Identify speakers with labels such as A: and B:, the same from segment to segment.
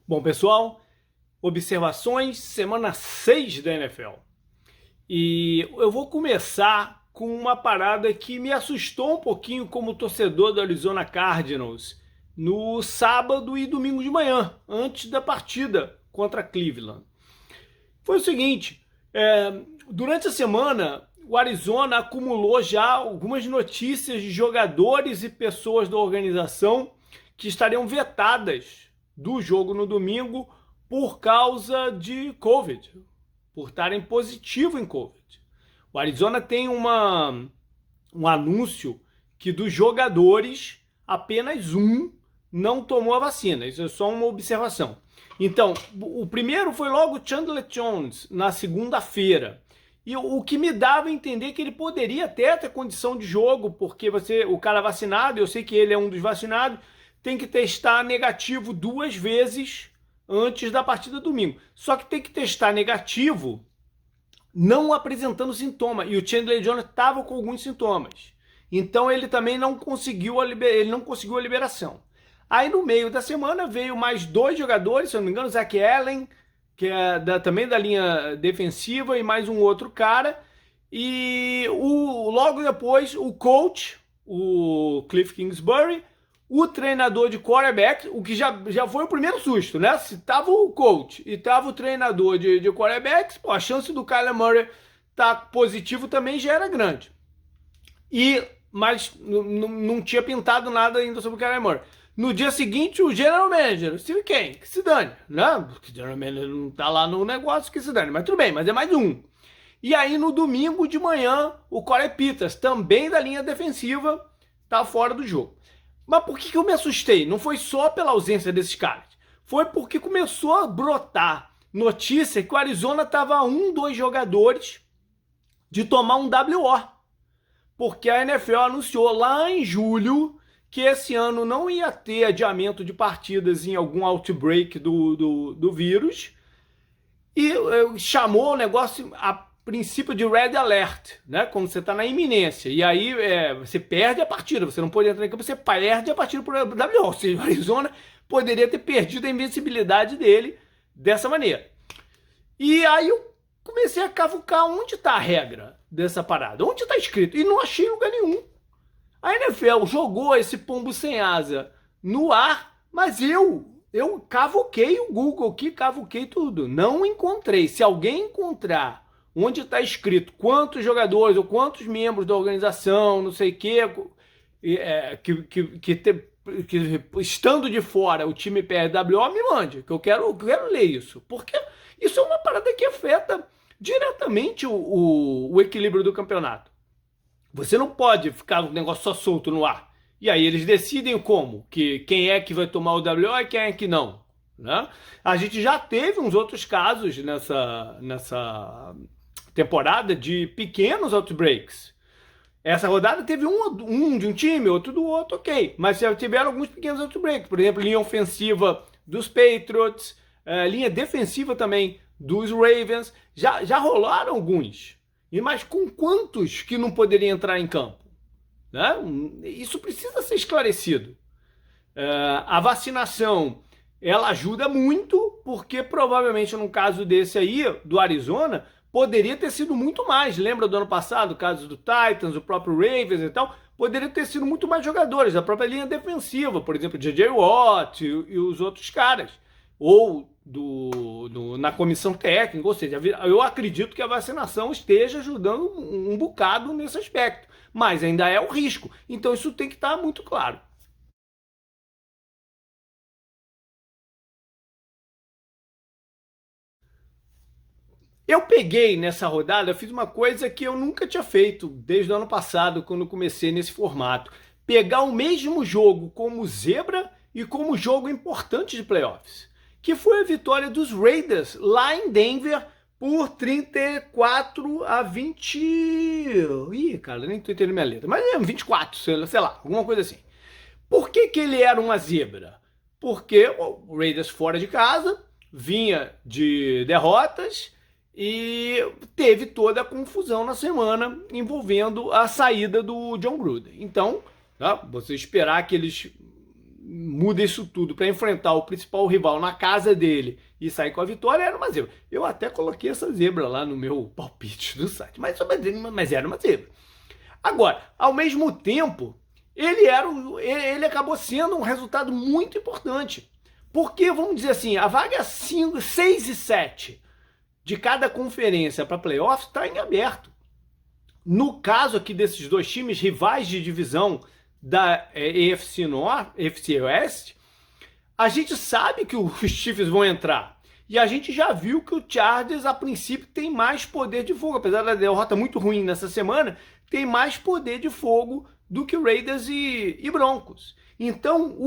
A: Bom, pessoal, observações, semana 6 da NFL. E eu vou começar com uma parada que me assustou um pouquinho como torcedor do Arizona Cardinals no sábado e domingo de manhã, antes da partida contra Cleveland. Foi o seguinte, durante a semana o Arizona acumulou já algumas notícias de jogadores e pessoas da organização que estariam vetadas do jogo no domingo por causa de Covid, por estarem positivo em Covid. O Arizona tem um anúncio que dos jogadores, apenas um não tomou a vacina. Isso é só uma observação. Então, o primeiro foi logo Chandler Jones, na segunda-feira. E o que me dava a entender que ele poderia até ter condição de jogo, porque o cara vacinado, eu sei que ele é um dos vacinados, tem que testar negativo 2 vezes antes da partida domingo. Só que tem que testar negativo não apresentando sintoma. E o Chandler Jones estava com alguns sintomas. Então ele também não conseguiu a liberação. Aí no meio da semana veio mais 2 jogadores, se eu não me engano, Zach Allen, que é também da linha defensiva, e mais um outro cara. E logo depois o coach, o Cliff Kingsbury, o treinador de quarterback, o que já foi o primeiro susto, né? Se tava o coach e tava o treinador de quarterbacks, pô, a chance do Kyler Murray tá positivo também já era grande. Mas não tinha pintado nada ainda sobre o Kyler Murray. No dia seguinte, o general manager, o Steve Keim, que se dane, né? Porque o general manager não tá lá no negócio, que se dane. Mas tudo bem, mas é mais um. E aí no domingo de manhã, o Corey Peters, também da linha defensiva, tá fora do jogo. Mas por que eu me assustei? Não foi só pela ausência desses caras. Foi porque começou a brotar notícia que o Arizona estava a 2 jogadores de tomar um WO. Porque a NFL anunciou lá em julho que esse ano não ia ter adiamento de partidas em algum outbreak do vírus. E chamou o negócio a princípio de red alert, né? Quando você está na iminência. E aí você perde a partida, você não pode entrar em campo, você perde a partida por WO. Ou seja, o Arizona poderia ter perdido a invencibilidade dele dessa maneira. E aí eu comecei a cavucar onde está a regra dessa parada, onde está escrito, e não achei lugar nenhum. A NFL jogou esse pombo sem asa no ar, mas eu cavuquei o Google aqui, cavuquei tudo, não encontrei. Se alguém encontrar onde está escrito quantos jogadores ou quantos membros da organização, não sei o quê, que estando de fora o time PRWO, me mande, que eu quero ler isso. Porque isso é uma parada que afeta diretamente o equilíbrio do campeonato. Você não pode ficar um negócio só solto no ar. E aí eles decidem como, que quem é que vai tomar o WO e quem é que não. Né? A gente já teve uns outros casos nessa temporada de pequenos outbreaks. Essa rodada teve um de um time, outro do outro, ok. Mas já tiveram alguns pequenos outbreaks. Por exemplo, linha ofensiva dos Patriots, linha defensiva também dos Ravens. Já rolaram alguns. Mas com quantos que não poderiam entrar em campo? Né? Isso precisa ser esclarecido. A vacinação, ela ajuda muito, porque provavelmente no caso desse aí, do Arizona, poderia ter sido muito mais. Lembra do ano passado, o caso do Titans, o próprio Ravens e tal? Poderia ter sido muito mais jogadores, a própria linha defensiva, por exemplo, J.J. Watt e os outros caras. Ou na comissão técnica, ou seja, eu acredito que a vacinação esteja ajudando um bocado nesse aspecto, mas ainda é o risco, então isso tem que estar muito claro. Eu peguei nessa rodada, eu fiz uma coisa que eu nunca tinha feito desde o ano passado, quando comecei nesse formato, pegar o mesmo jogo como zebra e como jogo importante de playoffs, que foi a vitória dos Raiders lá em Denver por 34-20. Ih, cara, nem tô entendendo minha letra, mas é 24, sei lá, alguma coisa assim. Por que ele era uma zebra? Porque o Raiders fora de casa, vinha de derrotas e teve toda a confusão na semana envolvendo a saída do John Gruden. Então, tá, você esperar que eles muda isso tudo para enfrentar o principal rival na casa dele e sair com a vitória, era uma zebra. Eu até coloquei essa zebra lá no meu palpite do site, mas era uma zebra. Agora, ao mesmo tempo, ele acabou sendo um resultado muito importante. Porque, vamos dizer assim, a vaga 5, 6 e 7 de cada conferência para playoffs está em aberto. No caso aqui desses dois times rivais de divisão da AFC North, AFC West, a gente sabe que os Chiefs vão entrar. E a gente já viu que o Chargers, a princípio, tem mais poder de fogo. Apesar da derrota muito ruim nessa semana, tem mais poder de fogo do que Raiders e Broncos. Então,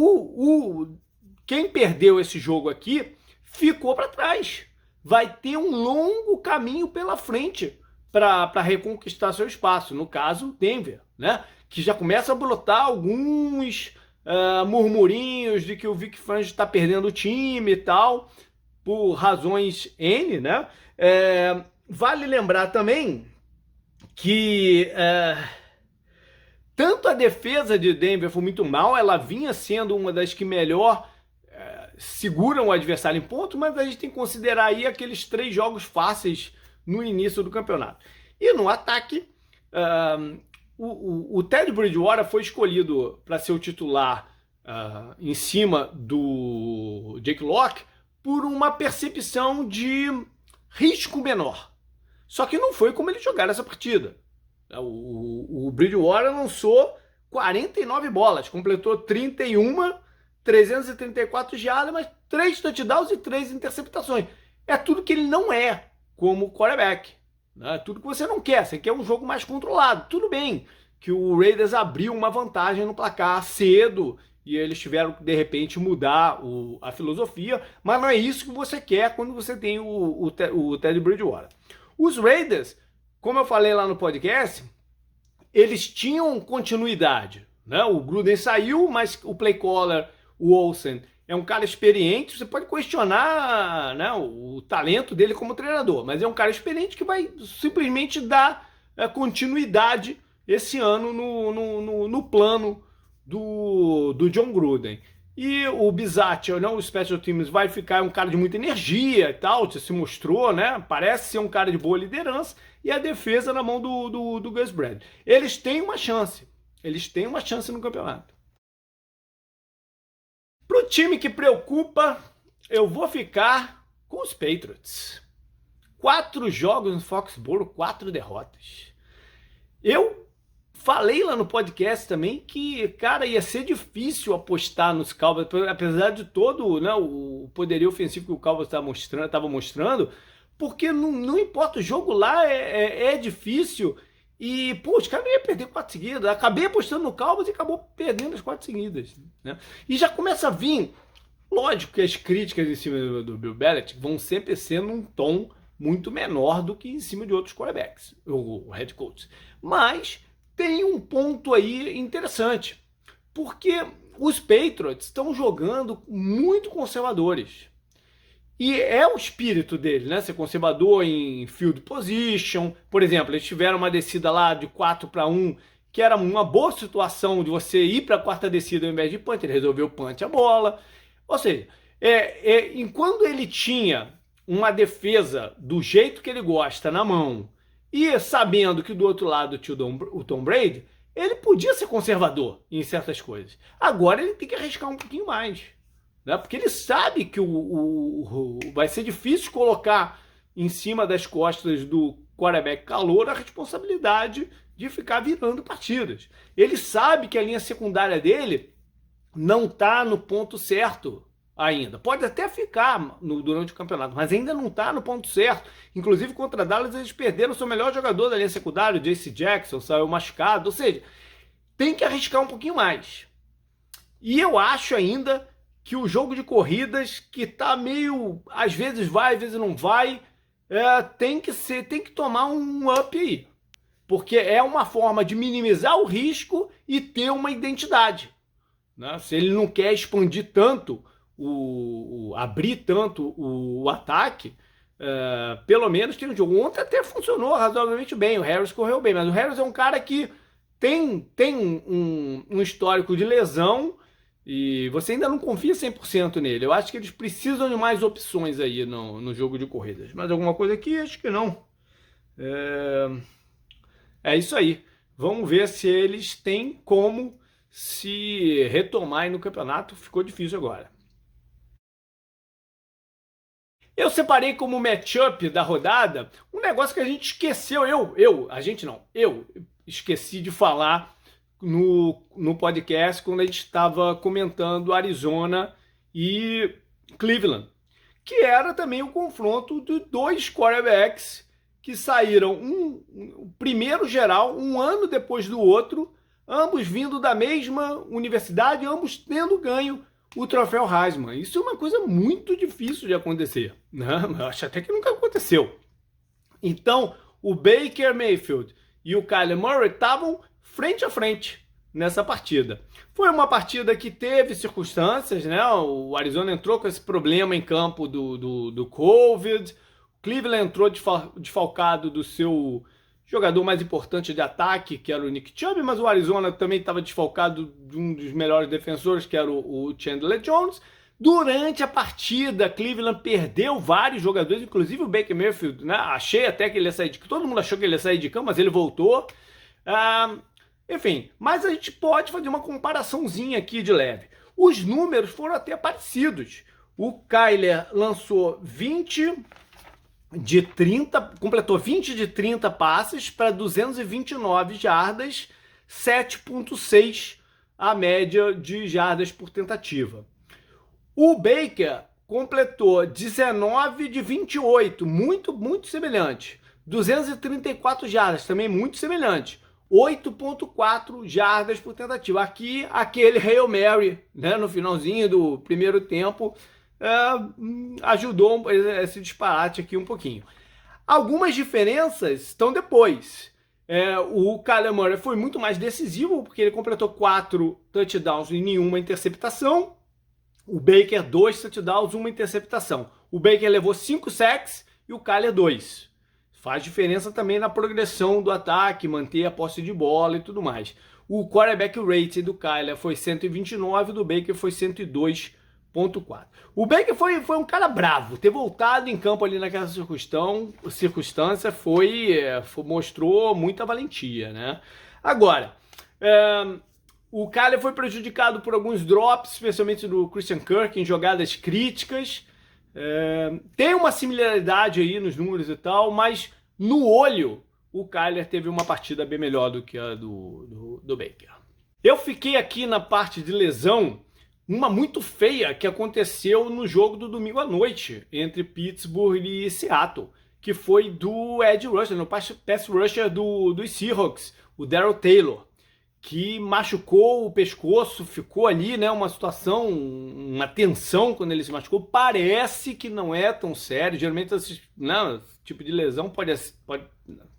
A: quem perdeu esse jogo aqui ficou para trás. Vai ter um longo caminho pela frente para reconquistar seu espaço. No caso, Denver, né? Que já começa a brotar alguns murmurinhos de que o Vic Fangio está perdendo o time e tal, por razões N, né? Vale lembrar também que tanto a defesa de Denver foi muito mal, ela vinha sendo uma das que melhor seguram o adversário em ponto, mas a gente tem que considerar aí aqueles 3 jogos fáceis no início do campeonato. E no ataque, o Teddy Bridgewater foi escolhido para ser o titular em cima do Jake Lock por uma percepção de risco menor. Só que não foi como ele jogar essa partida. O Bridgewater lançou 49 bolas, completou 31, 334 jardas, mas 3 touchdowns e 3 interceptações. É tudo que ele não é como quarterback. Né? Tudo que você não quer. Você quer um jogo mais controlado. Tudo bem que o Raiders abriu uma vantagem no placar cedo e eles tiveram que, de repente, mudar a filosofia, mas não é isso que você quer quando você tem o Teddy Bridgewater. Os Raiders, como eu falei lá no podcast, eles tinham continuidade. Né? O Gruden saiu, mas o play caller, o Olsen, é um cara experiente. Você pode questionar, né, o talento dele como treinador, mas é um cara experiente que vai simplesmente dar continuidade esse ano no plano do John Gruden. E o Bisaccia, né, o Special Teams, vai ficar um cara de muita energia e tal, se mostrou, né? Parece ser um cara de boa liderança, e a defesa na mão do Gus Bradley. Eles têm uma chance no campeonato. Para o time que preocupa, eu vou ficar com os Patriots. 4 jogos no Foxborough, 4 derrotas. Eu falei lá no podcast também que, cara, ia ser difícil apostar nos Cowboys, apesar de todo, né, o poderio ofensivo que o Cowboys estava mostrando, porque não importa, o jogo lá é difícil. E, pô, os caras não iam perder 4 seguidas. Acabei apostando no Cowboys e acabou perdendo as 4 seguidas. Né? E já começa a vir, lógico que as críticas em cima do Bill Belichick vão sempre ser num tom muito menor do que em cima de outros quarterbacks, o head coach. Mas tem um ponto aí interessante, porque os Patriots estão jogando muito conservadores. E é o espírito dele, né? Ser conservador em field position. Por exemplo, eles tiveram uma descida lá de 4-1, que era uma boa situação de você ir para a quarta descida ao invés de punt. Ele resolveu punt a bola. Ou seja, enquanto ele tinha uma defesa do jeito que ele gosta na mão, e sabendo que do outro lado tinha o Tom Brady, ele podia ser conservador em certas coisas. Agora ele tem que arriscar um pouquinho mais. Né? Porque ele sabe que vai ser difícil colocar em cima das costas do quarterback calouro a responsabilidade de ficar virando partidas. Ele sabe que a linha secundária dele não está no ponto certo ainda. Pode até ficar durante o campeonato, mas ainda não está no ponto certo. Inclusive, contra Dallas, eles perderam o seu melhor jogador da linha secundária, o J.C. Jackson, saiu machucado. Ou seja, tem que arriscar um pouquinho mais. E eu acho ainda que o jogo de corridas, que está meio, às vezes vai, às vezes não vai, tem que tomar um up aí. Porque é uma forma de minimizar o risco e ter uma identidade. Né? Se ele não quer expandir tanto, abrir tanto o ataque, pelo menos tem um jogo. Ontem até funcionou razoavelmente bem, o Harris correu bem, mas o Harris é um cara que tem um histórico de lesão E você ainda não confia 100% nele. Eu acho que eles precisam de mais opções aí no jogo de corridas. Mas alguma coisa aqui? Acho que não. É isso aí. Vamos ver se eles têm como se retomar aí no campeonato. Ficou difícil agora. Eu separei como matchup da rodada um negócio que a gente esqueceu. Eu esqueci de falar no podcast quando a gente estava comentando Arizona e Cleveland, que era também o confronto de dois quarterbacks que saíram um primeiro geral um ano depois do outro, ambos vindo da mesma universidade, ambos tendo ganho o troféu Heisman. Isso é uma coisa muito difícil de acontecer, né? Eu acho até que nunca aconteceu. Então, o Baker Mayfield e o Kyler Murray estavam frente a frente nessa partida. Foi uma partida que teve circunstâncias, né? O Arizona entrou com esse problema em campo do Covid, o Cleveland entrou desfalcado do seu jogador mais importante de ataque, que era o Nick Chubb, mas o Arizona também estava desfalcado de um dos melhores defensores, que era o Chandler Jones. Durante a partida, Cleveland perdeu vários jogadores, inclusive o Baker Mayfield, né? Achei até que ele ia sair de campo, todo mundo achou que ele ia sair de campo, mas ele voltou. Enfim, mas a gente pode fazer uma comparaçãozinha aqui de leve. Os números foram até parecidos. O Kyler lançou 20 de 30, completou 20 de 30 passes para 229 jardas, 7,6 a média de jardas por tentativa. O Baker completou 19 de 28, muito semelhante. 234 jardas, também muito semelhante. 8,4 jardas por tentativa. Aqui, aquele Hail Mary, né, no finalzinho do primeiro tempo, ajudou esse disparate aqui um pouquinho. Algumas diferenças estão depois. O Kyler Murray foi muito mais decisivo, porque ele completou 4 touchdowns e nenhuma interceptação. O Baker, 2 touchdowns, 1 interceptação. O Baker levou 5 sacks e o Kyler 2. Faz diferença também na progressão do ataque, manter a posse de bola e tudo mais. O quarterback rate do Kyler foi 129, do Baker foi 102,4. O Baker foi um cara bravo, ter voltado em campo ali naquela circunstância mostrou muita valentia, né? Agora, o Kyler foi prejudicado por alguns drops, especialmente do Christian Kirk, em jogadas críticas. Tem uma similaridade aí nos números e tal, mas no olho o Kyler teve uma partida bem melhor do que a do Baker. Eu fiquei aqui na parte de lesão, uma muito feia que aconteceu no jogo do domingo à noite entre Pittsburgh e Seattle, que foi do edge rusher, no pass rusher dos Seahawks, o Darrell Taylor, que machucou o pescoço, ficou ali, né, uma situação, uma tensão quando ele se machucou. Parece que não é tão sério. Geralmente esse tipo de lesão pode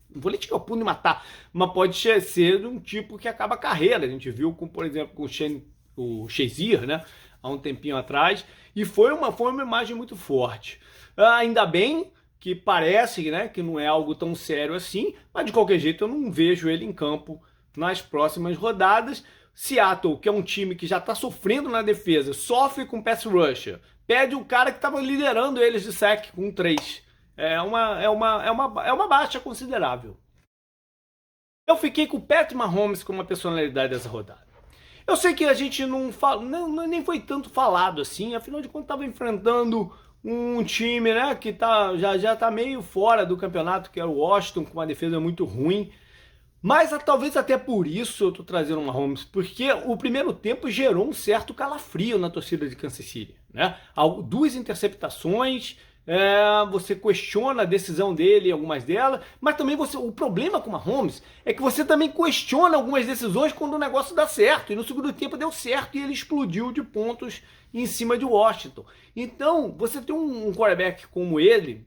A: não vou nem dizer que é o punho de matar, mas pode ser de um tipo que acaba a carreira. A gente viu, por exemplo, com o Shazier, né, há um tempinho atrás, e foi uma imagem muito forte. Ainda bem que parece, né, que não é algo tão sério assim, mas de qualquer jeito eu não vejo ele em campo nas próximas rodadas. Seattle, que é um time que já está sofrendo na defesa, sofre com pass rusher, pede o cara que estava liderando eles de sack com 3. É uma baixa considerável. Eu fiquei com o Patrick Mahomes como uma personalidade dessa rodada. Eu sei que a gente nem foi tanto falado assim, afinal de contas estava enfrentando um time, né, que já está meio fora do campeonato, que é o Washington, com uma defesa muito ruim. Mas talvez até por isso eu estou trazendo o Mahomes, porque o primeiro tempo gerou um certo calafrio na torcida de Kansas City, né? 2 interceptações, você questiona a decisão dele, algumas delas, mas também o problema com o Mahomes é que você também questiona algumas decisões quando o negócio dá certo, e no segundo tempo deu certo e ele explodiu de pontos em cima de Washington. Então, você tem um quarterback como ele,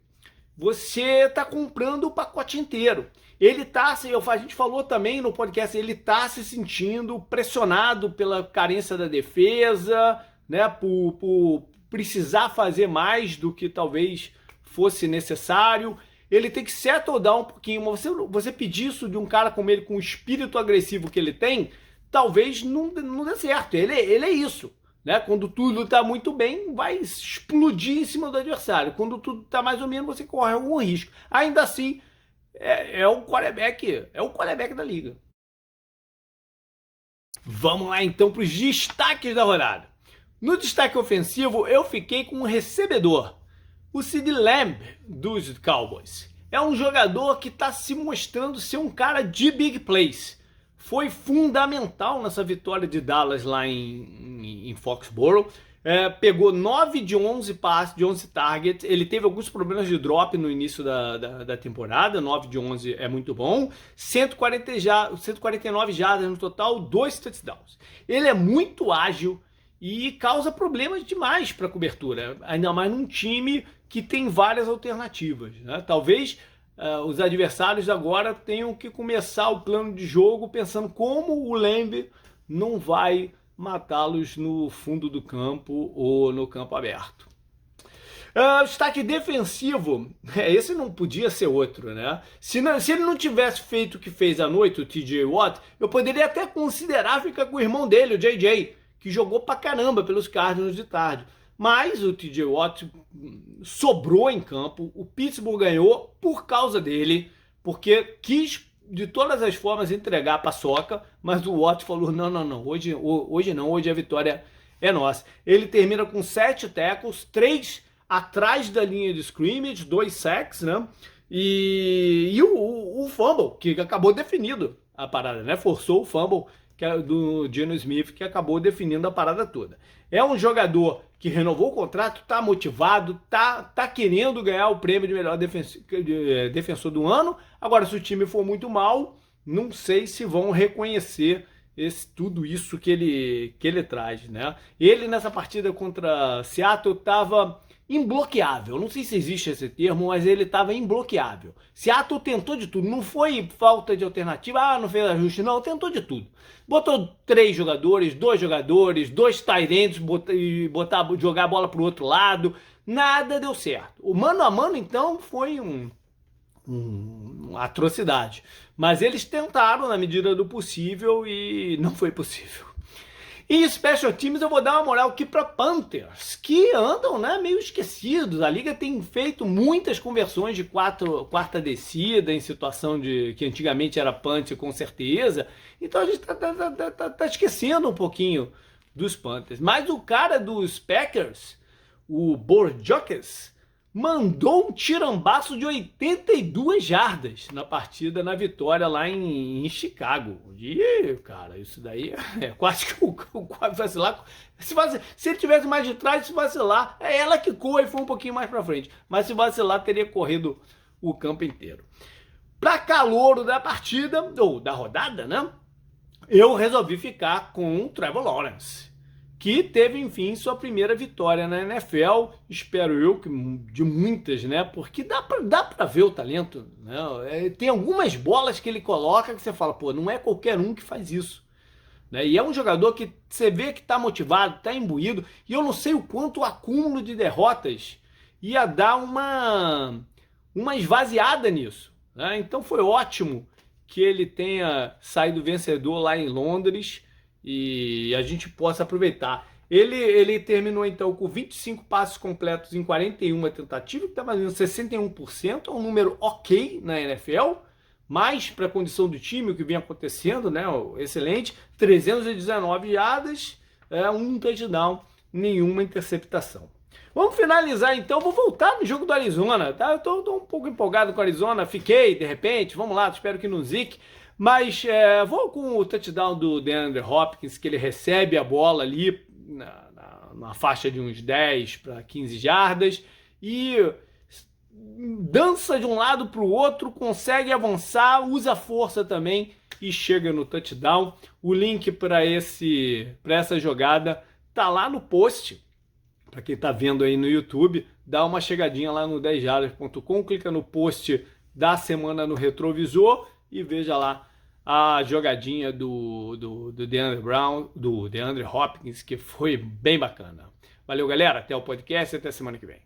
A: você está comprando o pacote inteiro. Ele a gente falou também no podcast, ele está se sentindo pressionado pela carência da defesa, né, por precisar fazer mais do que talvez fosse necessário. Ele tem que settle down um pouquinho, mas você pedir isso de um cara como ele, com o espírito agressivo que ele tem, talvez não dê certo. Ele é isso. né? Quando tudo está muito bem, vai explodir em cima do adversário. Quando tudo está mais ou menos, você corre algum risco. Ainda assim, é o quarterback da liga. Vamos lá então para os destaques da rodada. No destaque ofensivo, eu fiquei com um recebedor, o CeeDee Lamb dos Cowboys. É um jogador que está se mostrando ser um cara de big plays. Foi fundamental nessa vitória de Dallas lá em Foxborough. Pegou 9 de 11 passes, de 11 targets. Ele teve alguns problemas de drop no início da temporada. 9 de 11 é muito bom. 149 jardas no total, 2 touchdowns. Ele é muito ágil e causa problemas demais para cobertura. Ainda mais num time que tem várias alternativas, né? Talvez os adversários agora tenham que começar o plano de jogo pensando como o Lamb não vai matá-los no fundo do campo ou no campo aberto. Destaque defensivo, esse não podia ser outro, né? Se ele não tivesse feito o que fez à noite, o TJ Watt, eu poderia até considerar ficar com o irmão dele, o JJ, que jogou pra caramba pelos Cardinals de tarde. Mas o TJ Watt sobrou em campo, o Pittsburgh ganhou por causa dele, porque quis de todas as formas entregar a paçoca, mas o Watt falou, não, hoje não, hoje a vitória é nossa. Ele termina com 7 tackles, 3 atrás da linha de scrimmage, 2 sacks, né? E o fumble, que acabou definindo a parada, né? Forçou o fumble do Geno Smith, que acabou definindo a parada toda. É um jogador que renovou o contrato, tá motivado, tá querendo ganhar o prêmio de melhor defensor do ano. Agora, se o time for muito mal, não sei se vão reconhecer tudo isso que ele traz, né? Ele, nessa partida contra Seattle, estava imbloqueável. Não sei se existe esse termo, mas ele estava imbloqueável. Seattle tentou de tudo. Não foi falta de alternativa, não fez ajuste, não. Tentou de tudo. Botou 3 jogadores, 2 jogadores, 2 tight ends, jogar a bola para o outro lado. Nada deu certo. O mano a mano, então, foi uma atrocidade. Mas eles tentaram na medida do possível e não foi possível. E Special Teams eu vou dar uma moral aqui para Panthers, que andam, né, meio esquecidos. A liga tem feito muitas conversões de quarta descida em situação de que antigamente era punt com certeza. Então a gente tá esquecendo um pouquinho dos Panthers. Mas o cara dos Packers, o Borjokes, mandou um tirambaço de 82 jardas na partida, na vitória lá em Chicago. E, cara, isso daí é quase que o vacilar. Se ele tivesse mais de trás, se vacilar, é ela que corre e foi um pouquinho mais pra frente. Mas se vacilar, teria corrido o campo inteiro. Pra calouro da partida, ou da rodada, né? Eu resolvi ficar com o Trevor Lawrence, que teve, enfim, sua primeira vitória na NFL, espero eu, que de muitas, né? Porque dá pra ver o talento, né? Tem algumas bolas que ele coloca que você fala, pô, não é qualquer um que faz isso, né? E é um jogador que você vê que tá motivado, tá imbuído, e eu não sei o quanto o acúmulo de derrotas ia dar uma esvaziada nisso, né? Então foi ótimo que ele tenha saído vencedor lá em Londres, e a gente possa aproveitar. Ele terminou então com 25 passes completos em 41 tentativas, que está mais ou menos 61%, é um número ok na NFL, mas para a condição do time, o que vem acontecendo, né, excelente, 319 jardas, um touchdown, nenhuma interceptação. Vamos finalizar então, vou voltar no jogo do Arizona, tá? Eu tô um pouco empolgado com o Arizona, fiquei de repente, vamos lá, espero que não zique. Mas vou com o touchdown do DeAndre Hopkins, que ele recebe a bola ali na faixa de uns 10 para 15 jardas e dança de um lado para o outro, consegue avançar, usa força também e chega no touchdown. O link para essa jogada tá lá no post. Para quem está vendo aí no YouTube, dá uma chegadinha lá no 10jardas.com, clica no post da semana no retrovisor e veja lá a jogadinha do DeAndre Hopkins, que foi bem bacana. Valeu, galera. Até o podcast e até semana que vem.